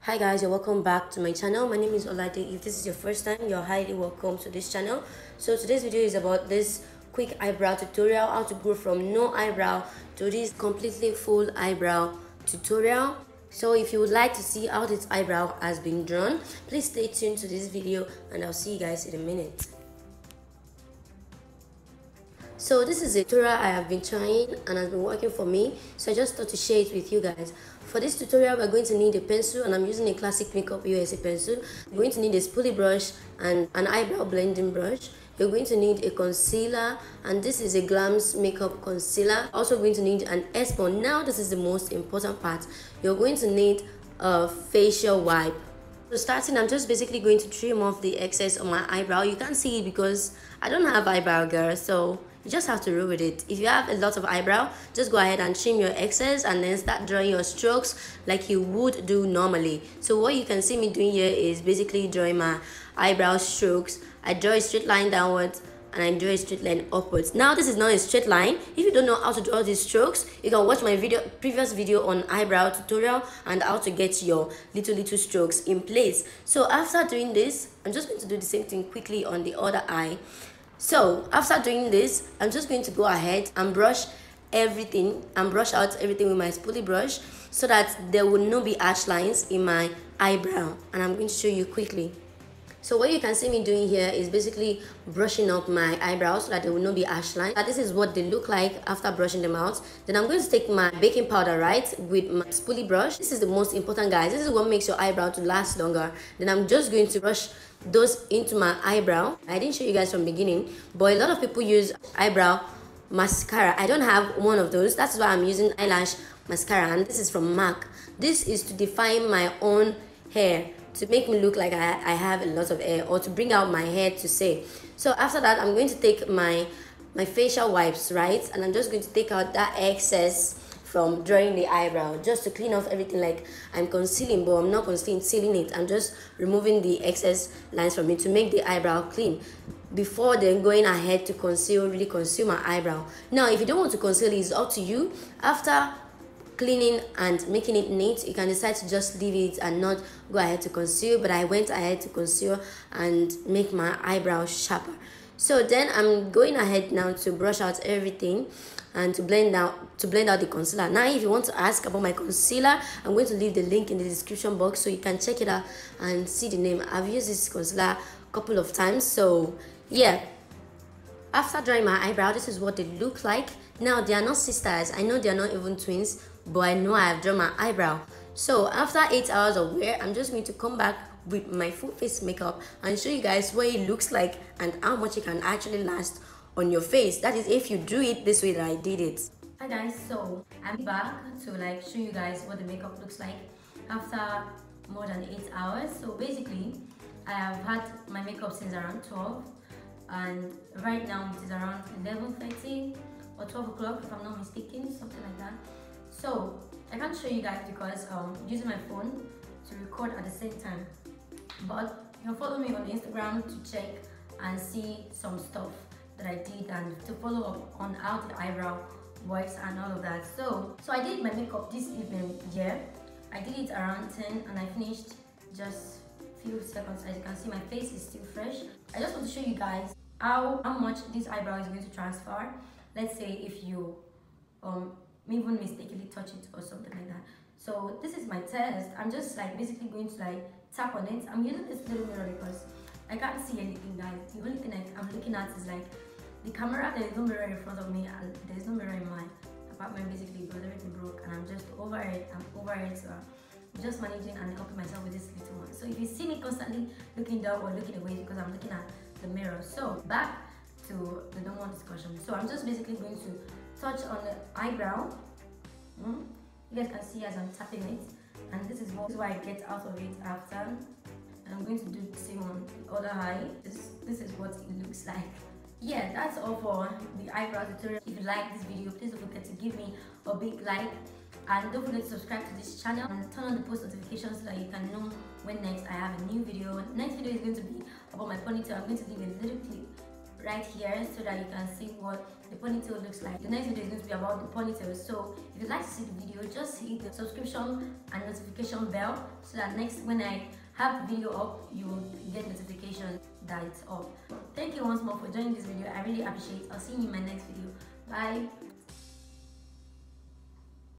Hi guys, you're welcome back to my channel. My name is Olade. If this is your first time, you're highly welcome to this channel. So today's video is about this quick eyebrow tutorial, how to go from no eyebrow to this completely full eyebrow tutorial. So if you would like to see how this eyebrow has been drawn, please stay tuned to this video and I'll see you guys in a minute. So this is a tutorial I have been trying and has been working for me, so I just thought to share it with you guys. For this tutorial, we're going to need a pencil, and I'm using a classic makeup USA pencil. We're going to need a spoolie brush and an eyebrow blending brush. You're going to need a concealer, and this is a Glam's makeup concealer. Also going to need an S-bond. Now this is the most important part. You're going to need a facial wipe. So starting, I'm just basically going to trim off the excess on my eyebrow. You can't see it because I don't have eyebrow, girl, so you just have to roll with it. If you have a lot of eyebrow, just go ahead and trim your excess and then start drawing your strokes like you would do normally. So what you can see me doing here is basically drawing my eyebrow strokes. I draw a straight line downwards and I draw a straight line upwards. Now this is not a straight line. If you don't know how to draw these strokes, you can watch my previous video on eyebrow tutorial and how to get your little strokes in place. So after doing this, I'm just going to do the same thing quickly on the other eye. So after doing this, I'm just going to go ahead and brush everything and brush out everything with my spoolie brush so that there will not be harsh lines in my eyebrow, and I'm going to show you quickly. So what you can see me doing here is basically brushing up my eyebrows so that there will not be harsh lines. This is what they look like after brushing them out. Then I'm going to take my baking powder, right, with my spoolie brush. This is the most important, guys. This is what makes your eyebrow to last longer. Then I'm just going to brush those into my eyebrow. I didn't show you guys from the beginning, but a lot of people use eyebrow mascara. I don't have one of those. That's why I'm using eyelash mascara, and this is from MAC. This is to define my own hair, to make me look like I have a lot of hair, or to bring out my hair to say. So after that, I'm going to take my facial wipes, right, and I'm just going to take out that excess from drawing the eyebrow, just to clean off everything. Like I'm concealing, but I'm not concealing it. I'm just removing the excess lines from it to make the eyebrow clean before then going ahead to really conceal my eyebrow. Now if you don't want to conceal it, it's up to you. After cleaning and making it neat, you can decide to just leave it and not go ahead to conceal, but I went ahead to conceal and make my eyebrows sharper. So then I'm going ahead now to brush out everything and to blend out the concealer. Now if you want to ask about my concealer, I'm going to leave the link in the description box so you can check it out and see the name. I've used this concealer a couple of times, so yeah. After drawing my eyebrow, this is what they look like. Now they are not sisters, I know they are not even twins, but I know I have drawn my eyebrow. So after 8 hours of wear, I'm just going to come back with my full face makeup and show you guys what it looks like and how much it can actually last on your face. That is if you do it this way that I did it. Hi guys, so I'm back to show you guys what the makeup looks like after more than 8 hours. So basically I have had my makeup since around 12, and right now it is around 11:30 or 12 o'clock if I'm not mistaken, something like that. So I can't show you guys because using my phone to record at the same time, but you can follow me on Instagram to check and see some stuff that I did and to follow up on how the eyebrow works and all of that. So I did my makeup this evening. Yeah, I did it around 10 and I finished just few seconds. As you can see, my face is still fresh. I just want to show you guys how much this eyebrow is going to transfer. Let's say if you even mistakenly touch it or something like that. So this is my test. I'm just basically going to tap on it. I'm using this little mirror because I can't see anything, guys. The only thing I'm looking at is the camera. There is no mirror in front of me and there is no mirror in my apartment basically because everything broke and I'm just over it. So I'm just managing and helping myself with this little one. So if you see me constantly looking down or looking away, because I'm looking at the mirror. So back to the normal discussion. So I'm just basically going to touch on the eyebrow. You guys can see as I'm tapping it, and this is what I get out of it after. And I'm going to do the same on the other eye. This is what it looks like. Yeah, that's all for the eyebrow tutorial. If you like this video, please don't forget to give me a big like, and don't forget to subscribe to this channel and turn on the post notifications so that you can know when next I have a new video. Next video is going to be about my ponytail. I'm going to leave a little clip right here so that you can see what the ponytail looks like. The next video is going to be about the ponytail, so if you'd like to see the video, just hit the subscription and notification bell so that next when I have the video up, you will get notification that it's up. Thank you once more for joining this video. I really appreciate it. I'll see you in my next video. Bye.